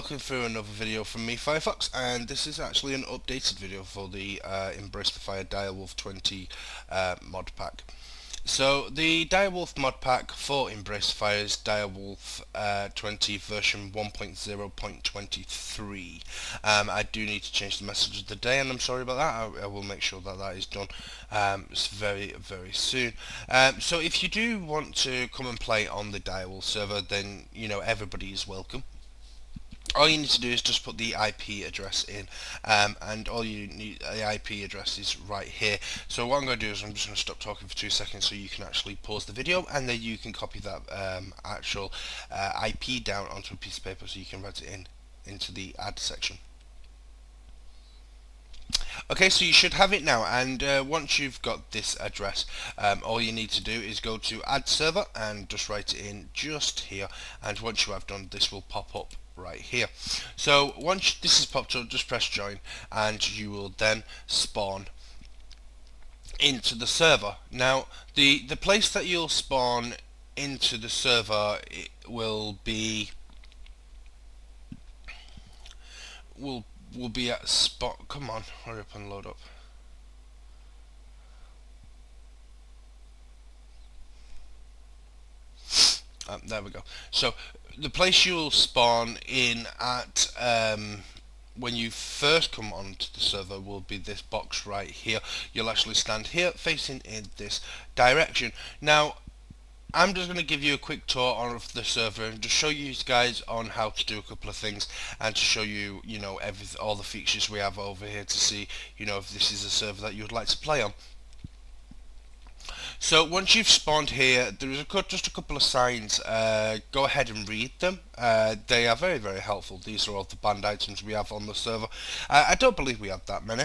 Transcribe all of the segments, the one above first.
welcome through another video from me, Firefox, and this is actually an updated video for the Embrace the Fire Direwolf 20 mod pack. So the Direwolf mod pack for Embrace the Fire is Direwolf 20 version 1.0.23. I do need to change the message of the day, and I'm sorry about that. I will make sure that that is done it's very soon. So if you do want to come and play on the Direwolf server, then everybody is welcome. All you need to do is just put the IP address in, and all you need, the IP address is right here. So what I'm going to do is I'm just going to stop talking for 2 seconds so you can actually pause the video, and then you can copy that actual IP down onto a piece of paper so you can write it into the add section. Okay, so you should have it now, and once you've got this address, all you need to do is go to add server and just write it in just here, and once you have done, this will pop up right here. So once this is popped up, just press join, and you will then spawn into the server. Now the place that you'll spawn into the server will be at spot. Come on, hurry up and load up. There we go. So the place you'll spawn in at when you first come onto the server will be this box right here. You'll actually stand here facing in this direction. Now I'm just going to give you a quick tour of the server and just show you guys on how to do a couple of things, and to show you all the features we have over here to see if this is a server that you would like to play on. So once you've spawned here, there is just a couple of signs. Go ahead and read them. They are very helpful. These are all the banned items we have on the server. I don't believe we have that many.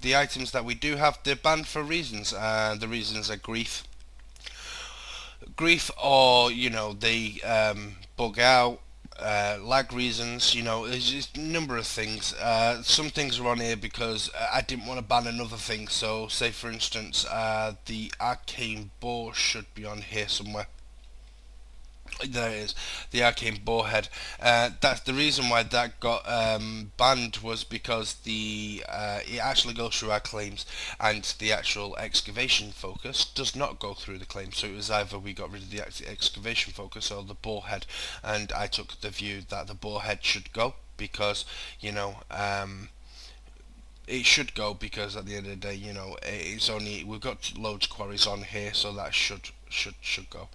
The items that we do have, they're banned for reasons. The reasons are grief, or they bug out. Lag reasons, there's just a number of things. Some things are on here because I didn't want to ban another thing. So say for instance the arcane bow should be on here somewhere. There it is, the arcane bowhead. That's the reason why that got banned, was because it actually goes through our claims, and the actual excavation focus does not go through the claims. So it was either we got rid of the excavation focus or the bowhead, and I took the view that the bowhead should go because it should go, because at the end of the day, it's only, we've got loads of quarries on here, so that should go.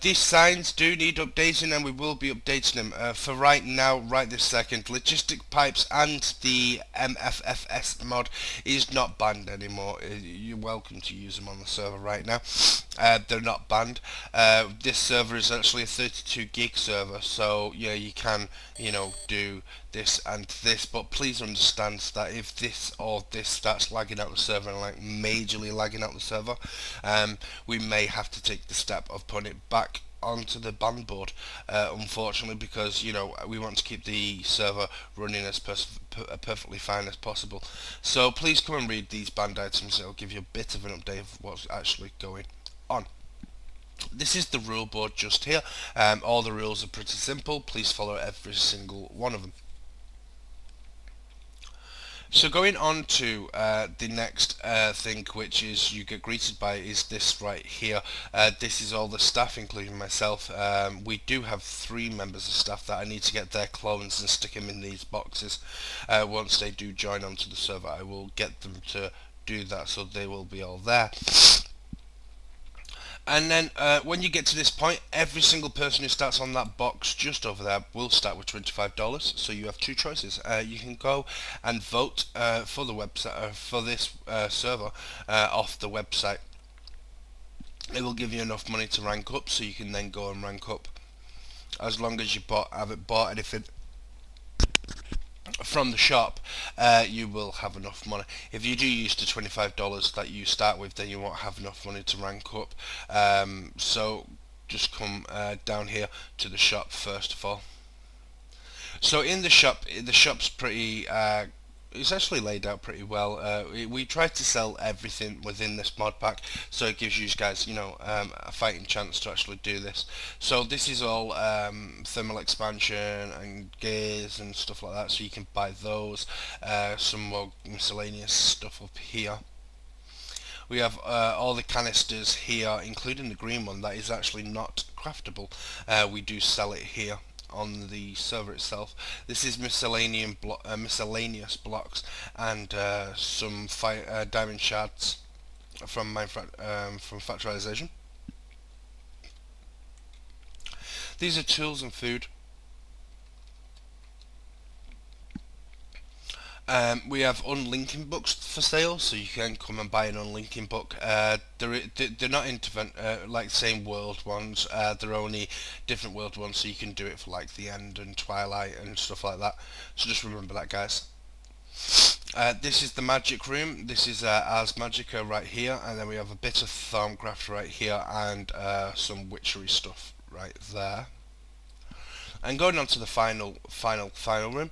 These signs do need updating, and we will be updating them. For right now, right this second, logistic pipes and the MFFS mod is not banned anymore. You're welcome to use them on the server right now. They're not banned. This server is actually a 32 gig server, so yeah, you can do this and this, but please understand that if this or this starts lagging out the server, and like majorly lagging out the server, we may have to take the step of putting it back onto the ban board, unfortunately, because we want to keep the server running as perfectly fine as possible. So please come and read these banned items. It'll give you a bit of an update of what's actually going on. This is the rule board just here. All the rules are pretty simple. Please follow every single one of them. So going on to the next thing, which is you get greeted by, is this right here. This is all the staff, including myself. We do have 3 members of staff that I need to get their clones and stick them in these boxes. Once they do join onto the server, I will get them to do that, so they will be all there. And then when you get to this point, every single person who starts on that box just over there will start with $25. So you have 2 choices. You can go and vote for the website, for this server off the website. It will give you enough money to rank up, so you can then go and rank up. As long as you haven't bought anything from the shop, you will have enough money. If you do use the $25 that you start with, then you won't have enough money to rank up. So just come down here to the shop first of all. So in the shop's pretty it's actually laid out pretty well. We tried to sell everything within this mod pack, so it gives you guys, a fighting chance to actually do this. So this is all thermal expansion and gears and stuff like that, so you can buy those. Some more miscellaneous stuff up here. We have all the canisters here, including the green one that is actually not craftable. We do sell it here on the server itself. This is miscellaneous blocks and some diamond shards from from factorization. These are tools and food. We have unlinking books for sale, so you can come and buy an unlinking book. They're not like same world ones. They're only different world ones, so you can do it for like the End and Twilight and stuff like that. So just remember that, guys. This is the magic room. This is Ars Magica right here, and then we have a bit of Thaumcraft right here, and some witchery stuff right there. And going on to the final room,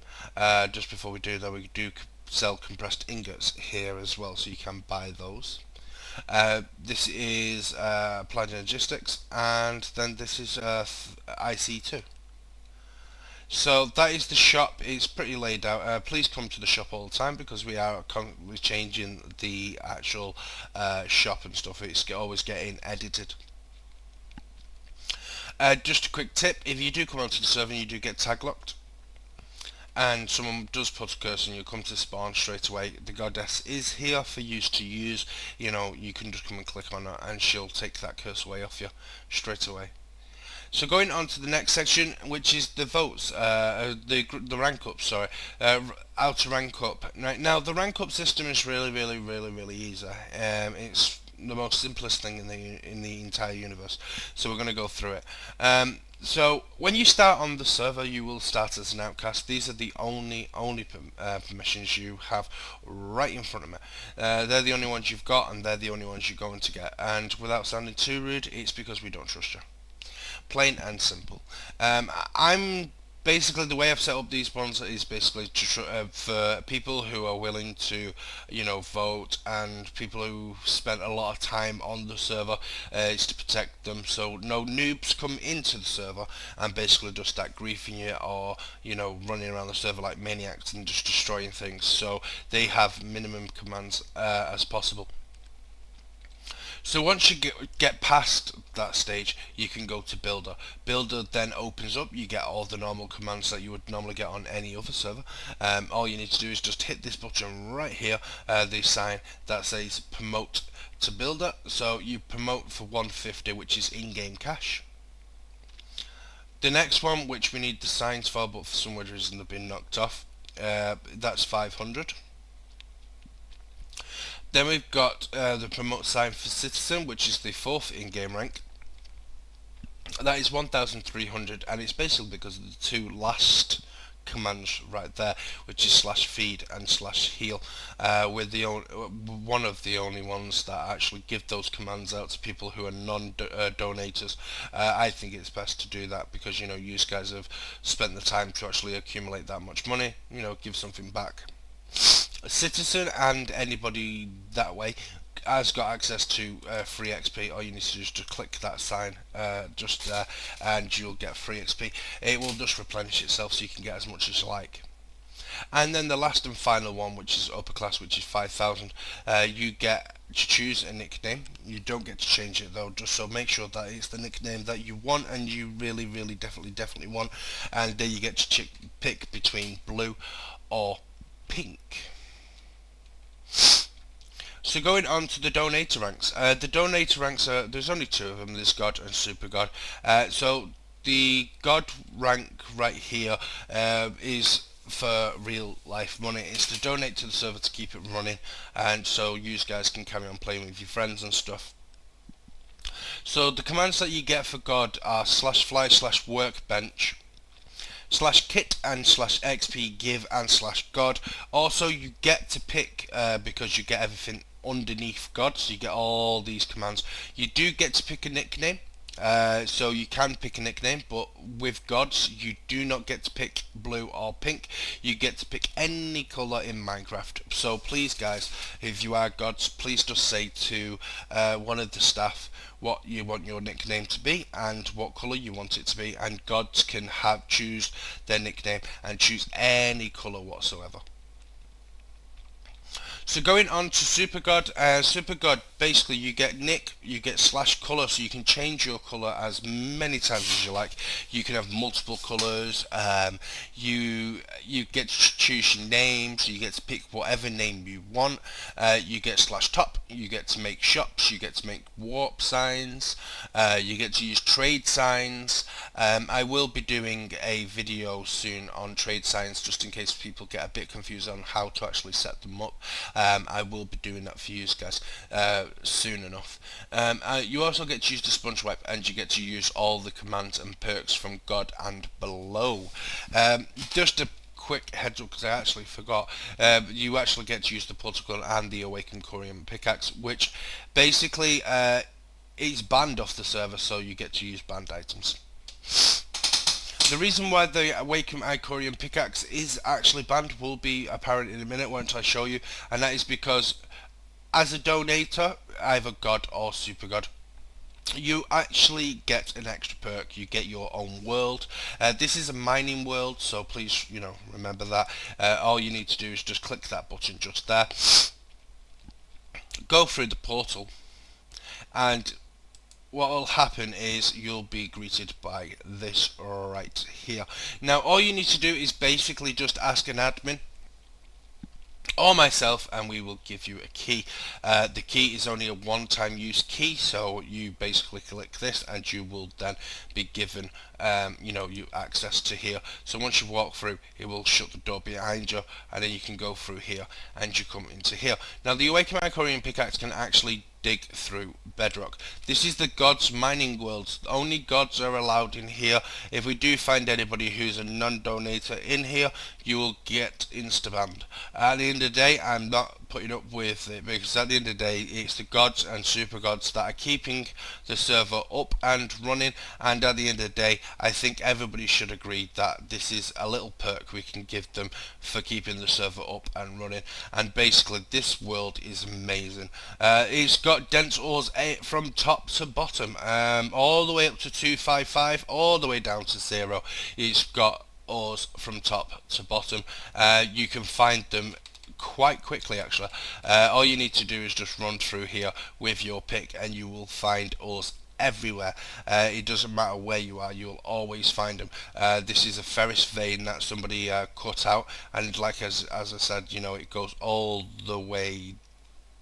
just before we do that, we do sell compressed ingots here as well, so you can buy those. This is Applied Energistics, and then this is IC2. So that is the shop. It's pretty laid out. Please come to the shop all the time, because we are constantly changing the actual shop and stuff. It's always getting edited. Just a quick tip, if you do come onto the server and you do get tag locked, and someone does put a curse and you come to spawn straight away, the goddess is here for you to use. You can just come and click on her and she'll take that curse away off you straight away. So going on to the next section, which is the votes, the rank up, sorry, how to rank up. Right now, the rank up system is really easy. It's the most simplest thing in the entire universe. So we're going to go through it. So when you start on the server, you will start as an outcast. These are the only permissions you have right in front of me. They're the only ones you've got, and they're the only ones you're going to get. And without sounding too rude, it's because we don't trust you. Plain and simple. I'm basically, the way I've set up these ones is basically for people who are willing to, vote, and people who spent a lot of time on the server. It's to protect them, so no noobs come into the server and basically just start griefing you, or running around the server like maniacs and just destroying things. So they have minimum commands as possible. So once you get past that stage, you can go to Builder. Builder then opens up. You get all the normal commands that you would normally get on any other server. All you need to do is just hit this button right here, the sign that says Promote to Builder. So you promote for 150, which is in-game cash. The next one, which we need the signs for, but for some weird reason they've been knocked off, that's 500. Then we've got the promote sign for citizen, which is the 4th in-game rank. That is 1,300, and it's basically because of the two last commands right there, which is /feed and /heal. We're one of the only ones that actually give those commands out to people who are non-donators. I think it's best to do that, because you guys have spent the time to actually accumulate that much money. Give something back. A citizen and anybody that way has got access to free XP. All you need to do is to click that sign just there, and you'll get free XP. It will just replenish itself, so you can get as much as you like. And then the last and final one, which is upper class, which is 5,000. You get to choose a nickname. You don't get to change it though, just so make sure that it's the nickname that you want, and you really definitely want. And then you get to pick between blue or pink. So going on to the donator ranks. The donator ranks there's only two of them. There's God and Super God. So the God rank right here is for real life money. It's to donate to the server to keep it running, and so you guys can carry on playing with your friends and stuff. So the commands that you get for God are /fly /workbench, /kit and /xp give and /god. Also you get to pick, because you get everything underneath God, so you get all these commands. You do get to pick a nickname. So you can pick a nickname, but with gods, you do not get to pick blue or pink. You get to pick any colour in Minecraft. So please, guys, if you are gods, please just say to one of the staff what you want your nickname to be and what colour you want it to be, and gods can choose their nickname and choose any colour whatsoever. So going on to Super God, Super God, basically you get nick, you get slash color, so you can change your color as many times as you like. You can have multiple colors. You get to choose your name, so you get to pick whatever name you want. You get slash top. You get to make shops. You get to make warp signs. You get to use trade signs. I will be doing a video soon on trade signs, just in case people get a bit confused on how to actually set them up. I will be doing that for you guys soon enough. You also get to use the sponge wipe, and you get to use all the commands and perks from God and below. Just a quick heads up, because I actually forgot, you actually get to use the portal gun and the awakened Corium pickaxe, which basically is banned off the server, so you get to use banned items. The reason why the Awaken Icorium pickaxe is actually banned will be apparent in a minute once I show you, and that is because as a donator, either God or Super God, you actually get an extra perk. You get your own world. This is a mining world, so please, remember that. All you need to do is just click that button just there, go through the portal, and what will happen is you'll be greeted by this right here. Now all you need to do is basically just ask an admin or myself, and we will give you a key. The key is only a one-time use key, so you basically click this and you will then be given you access to here. So once you walk through, it will shut the door behind you, and then you can go through here and you come into here. Now the Awaken Icorium pickaxe can actually dig through bedrock. This is the gods mining world. Only gods are allowed in here. If we do find anybody who's a non-donator in here, you will get insta-banned. At the end of the day, I'm not putting up with it, because at the end of the day, it's the gods and super gods that are keeping the server up and running, and at the end of the day, I think everybody should agree that this is a little perk we can give them for keeping the server up and running. And basically this world is amazing. It's got dense ores from top to bottom, all the way up to 255, all the way down to 0. It's got ores from top to bottom. You can find them quite quickly actually. All you need to do is just run through here with your pick and you will find ores everywhere. It doesn't matter where you are, you'll always find them. This is a ferrous vein that somebody cut out, and like as I said, it goes all the way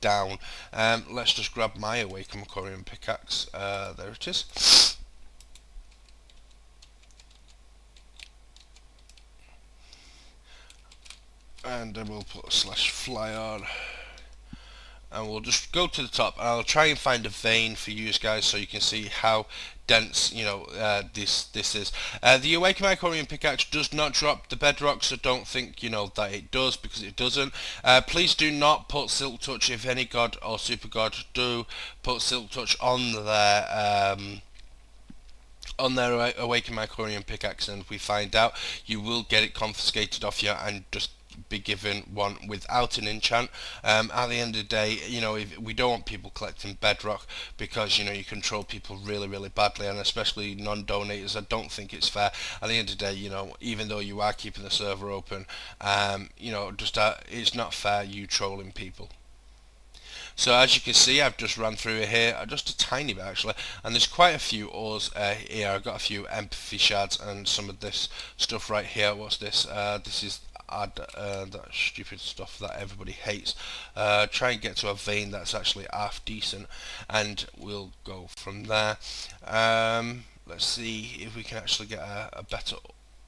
down. Let's just grab my Awaken Corium pickaxe. There it is. And then we'll put a /fly on, and we'll just go to the top, and I'll try and find a vein for you guys so you can see how dense this is. The Awaken Icorium pickaxe does not drop the bedrock, so don't think that it does, because it doesn't. Please do not put Silk Touch. If any god or super god do put Silk Touch on their Awaken Icorium pickaxe, and if we find out, you will get it confiscated off you and just be given one without an enchant. At the end of the day, if we don't want people collecting bedrock, because you control people really badly, and especially non-donators. I don't think it's fair. At the end of the day, even though you are keeping the server open, it's not fair you trolling people. So as you can see, I've just run through here, just a tiny bit actually, and there's quite a few ores here. I've got a few empathy shards and some of this stuff right here. What's this? This is that stupid stuff that everybody hates. Try and get to a vein that's actually half decent, and we'll go from there. Let's see if we can actually get a better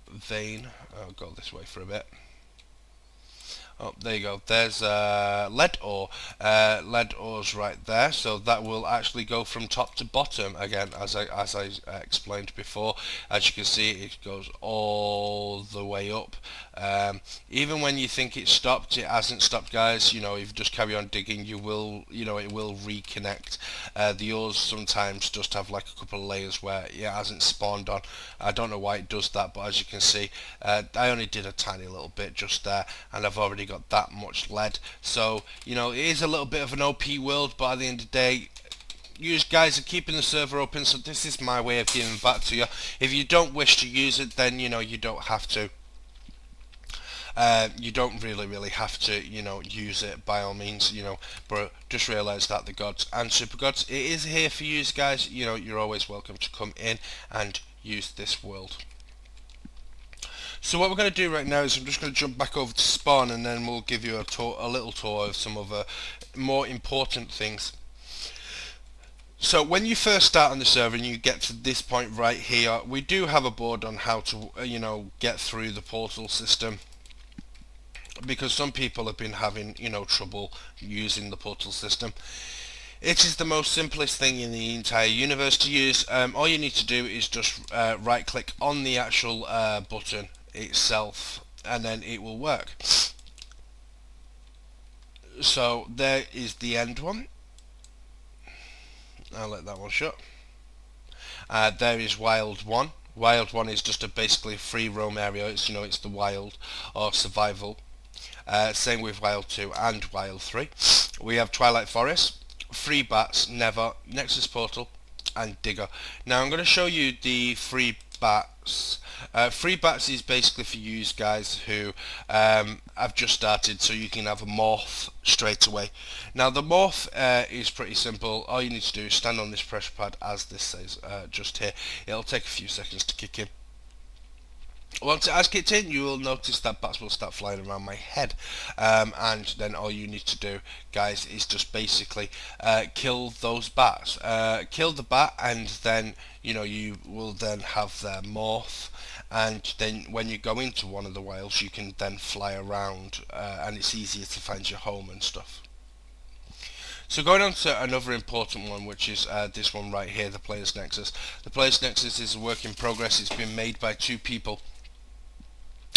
vein. I'll go this way for a bit. Oh, there you go. There's lead ore. Lead ore's right there, so that will actually go from top to bottom again, as I explained before. As you can see, it goes all the way up. Even when you think it stopped, it hasn't stopped, guys. You know, if you just carry on digging, you will, you know, it will reconnect. The ores sometimes just have like a couple of layers where it hasn't spawned on. I don't know why it does that, but as you can see, I only did a tiny little bit just there, and I've already got that much lead. So, you know, it is a little bit of an OP world, but at the end of the day, you guys are keeping the server open, so this is my way of giving back to you. If you don't wish to use it, then, you know, you don't have to. You don't really have to, you know, use it by all means, you know, but just realise that the gods and super gods, it is here for you guys. You know, you're always welcome to come in and use this world. So what we're going to do right now is I'm just going to jump back over to spawn, and then we'll give you a little tour of some other more important things. So when you first start on the server and you get to this point right here, we do have a board on how to, you know, get through the portal system, because some people have been having, you know, trouble using the portal system. It is the most simplest thing in the entire universe to use. All you need to do is just right click on the actual button itself, and then it will work. So there is the end one. I'll let that one shut. There is Wild 1. Wild 1 is just a basically free roam area. It's, you know, it's the wild or survival. Same with Wild 2 and Wild 3. We have Twilight Forest, Free Bats, Never, Nexus Portal, and Digger. Now I'm going to show you the Free Bats. Free Bats is basically for you guys who have just started, so you can have a morph straight away. Now the morph is pretty simple. All you need to do is stand on this pressure pad, as this says just here. It'll take a few seconds to kick in. Once it has kicked in, you will notice that bats will start flying around my head, and then all you need to do, guys, is just basically kill those bats. Kill the bat, and then, you know, you will then have their morph, and then when you go into one of the wilds, you can then fly around, and it's easier to find your home and stuff. So going on to another important one, which is this one right here, the Players Nexus. The Players Nexus is a work in progress. It's been made by two people.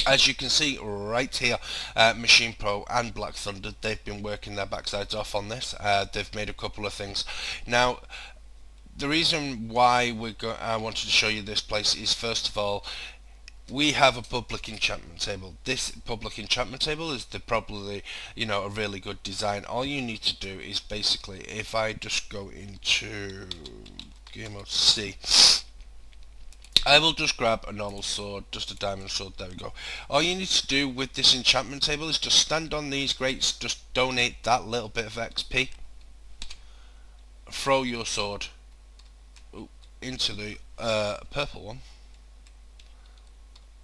As you can see right here, Machine Pro and Black Thunder, they've been working their backsides off on this. They've made a couple of things. Now, the reason why I wanted to show you this place is, first of all, we have a public enchantment table. This public enchantment table is probably, you know, a really good design. All you need to do is basically, if I just go into game mode C, I will just grab a normal sword, just a diamond sword, there we go. All you need to do with this enchantment table is just stand on these grates, just donate that little bit of XP, throw your sword into the purple one.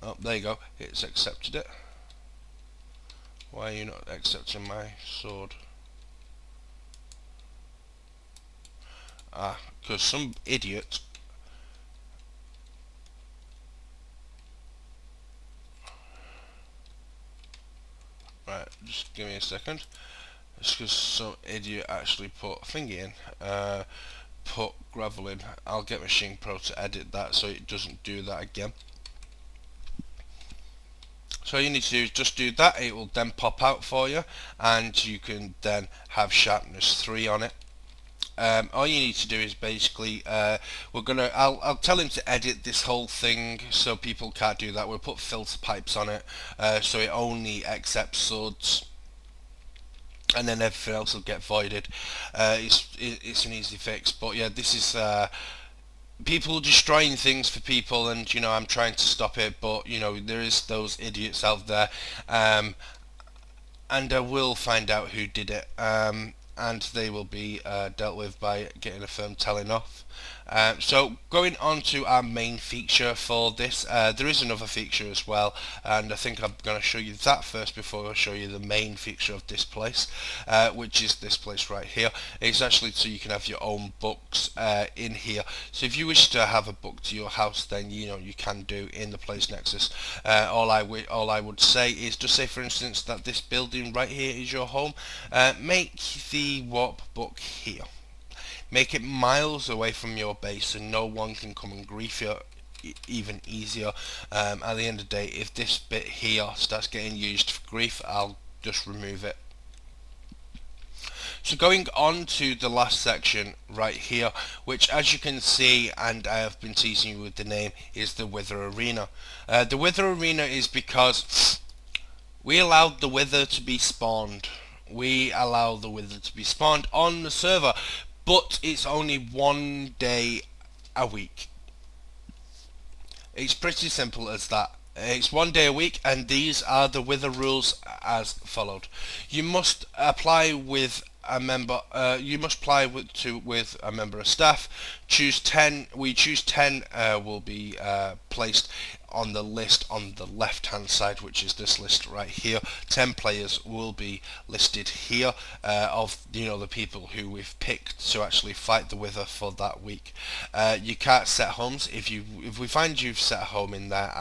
Oh, there you go, it's accepted it. Why are you not accepting my sword? Because some idiot Right, just give me a second. It's because some idiot actually put a thingy in, put gravel in. I'll get Machine Pro to edit that so it doesn't do that again. So all you need to do is just do that. It will then pop out for you, and you can then have sharpness 3 on it. All you need to do is basically, I'll tell him to edit this whole thing so people can't do that. We'll put filter pipes on it, so it only accepts swords, and then everything else will get voided. It's an easy fix, but yeah, this is people destroying things for people, and, you know, I'm trying to stop it, but, you know, there is those idiots out there, and I will find out who did it. And they will be dealt with by getting a firm telling off. So going on to our main feature for this, there is another feature as well, and I think I'm going to show you that first before I show you the main feature of this place, which is this place right here. It's actually so you can have your own books in here. So if you wish to have a book to your house, then you can do in the Plays Nexus. All I would say is, just say for instance that this building right here is your home. Make the warp book here. Make it miles away from your base, and no one can come and grief you even easier. At the end of the day, if this bit here starts getting used for grief, I'll just remove it. So going on to the last section right here, which as you can see, and I have been teasing you with the name, is the Wither Arena. The Wither Arena is because we allowed the Wither to be spawned. We allow the Wither to be spawned on the server, but it's only 1 day a week. It's pretty simple as that. It's 1 day a week, and these are the Wither rules as followed. You must apply with a member. You must apply with a member of staff. Choose 10. We choose 10. Will be placed on the list on the left hand side, which is this list right here. 10 players will be listed here of the people who we've picked to actually fight the Wither for that week. You can't set homes. If we find you've set a home in there,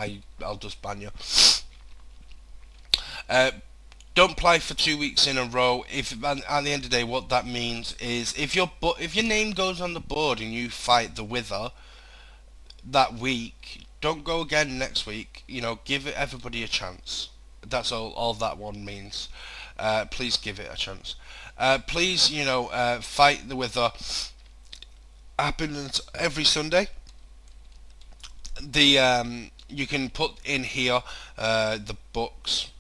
I'll just ban you. Don't play for 2 weeks in a row. If at the end of the day, what that means is if your name goes on the board and you fight the Wither that week, don't go again next week. Give everybody a chance. That's all that one means. Please give it a chance. Please, fight the Wither. Happens every Sunday. You can put in here the books.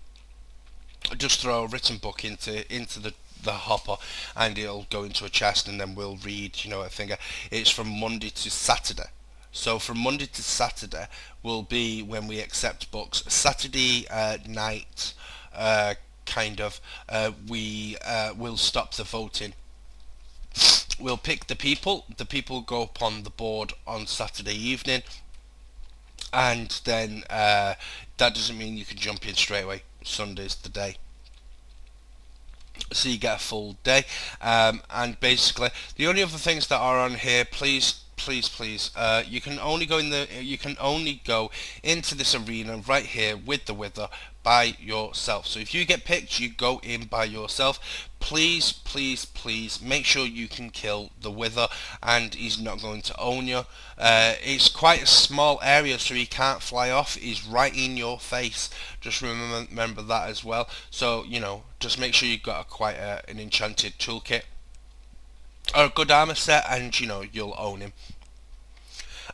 Just throw a written book into the hopper, and it'll go into a chest, and then we'll read. I think it's from Monday to Saturday. So from Monday to Saturday will be when we accept books. Saturday night, we will stop the voting. We'll pick the people. The people go up on the board on Saturday evening, and then that doesn't mean you can jump in straight away. Sunday's the day, so you get a full day. And basically the only other things that are on here, please, you can only go into this arena right here with the Wither by yourself. So if you get picked, you go in by yourself. Please make sure you can kill the Wither, and he's not going to own you. It's quite a small area, so he can't fly off. He's right in your face. Just remember that as well. So just make sure you've got quite an enchanted toolkit or a good armor set, and you'll own him.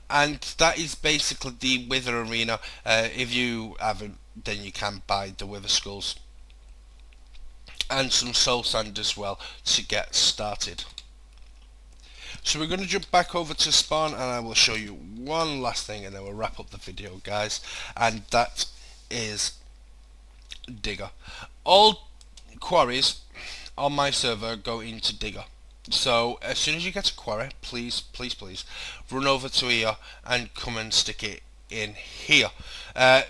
And that is basically the Wither Arena. If you haven't, then you can buy the Wither Skulls and some soul sand as well to get started. So we're going to jump back over to spawn, and I will show you one last thing, and then we'll wrap up the video, guys, and that is Digger. All quarries on my server go into Digger. So as soon as you get a quarry, please run over to here and come and stick it in here.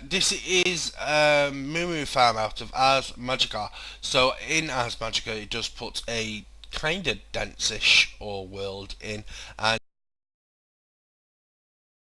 This is Moo farm out of Ars Magica. So in Ars Magica, it does put a kind of dense-ish ore world in, and